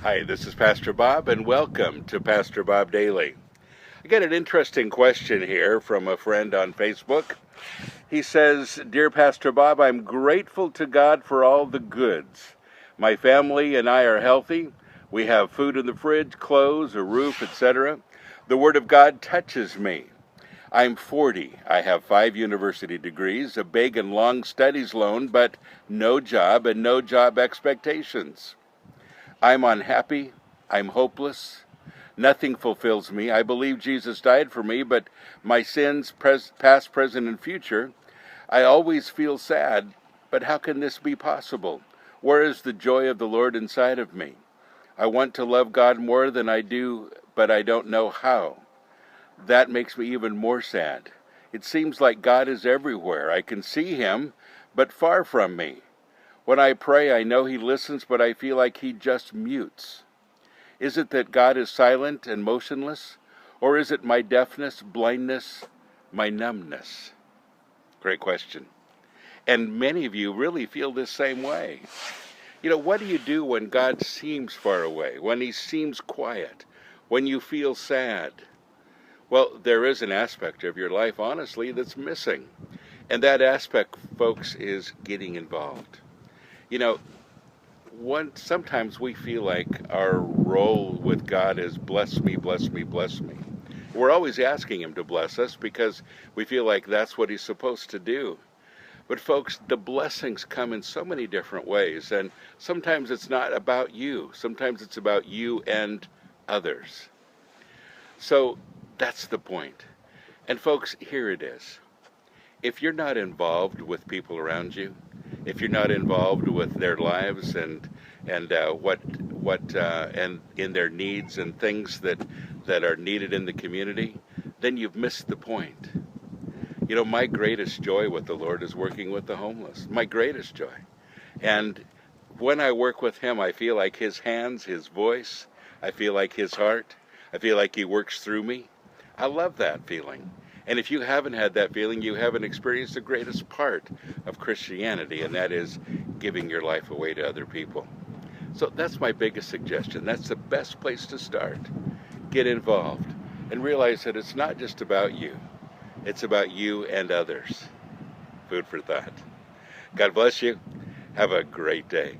Hi, this is Pastor Bob, and welcome to Pastor Bob Daily. I got an interesting question here from a friend on Facebook. He says, "Dear Pastor Bob, I'm grateful to God for all the goods. My family and I are healthy. We have food in the fridge, clothes, a roof, etc. The Word of God touches me. I'm 40. I have 5 university degrees, a big and long studies loan, but no job and no job expectations. I'm unhappy. I'm hopeless. Nothing fulfills me. I believe Jesus died for me, but my sins, past, present, and future, I always feel sad. But how can this be possible? Where is the joy of the Lord inside of me? I want to love God more than I do, but I don't know how. That makes me even more sad. It seems like God is everywhere. I can see Him, but far from me. When I pray, I know He listens, but I feel like He just mutes. Is it that God is silent and motionless? Or is it my deafness, blindness, my numbness?" Great question. And many of you really feel this same way. What do you do when God seems far away, when He seems quiet, when you feel sad? Well, there is an aspect of your life, honestly, that's missing. And that aspect, folks, is getting involved. You know, sometimes we feel like our role with God is bless me, bless me, bless me. We're always asking Him to bless us because we feel like that's what He's supposed to do. But folks, the blessings come in so many different ways, and sometimes it's not about you. Sometimes it's about you and others. So that's the point. And folks, here it is. If you're not involved with people around you, if you're not involved with their lives and and in their needs and things that are needed in the community, then you've missed the point. My greatest joy with the Lord is working with the homeless. My greatest joy. And when I work with Him, I feel like His hands, His voice. I feel like His heart. I feel like He works through me. I love that feeling. And if you haven't had that feeling, you haven't experienced the greatest part of Christianity, and that is giving your life away to other people. So that's my biggest suggestion. That's the best place to start. Get involved and realize that it's not just about you. It's about you and others. Food for thought. God bless you. Have a great day.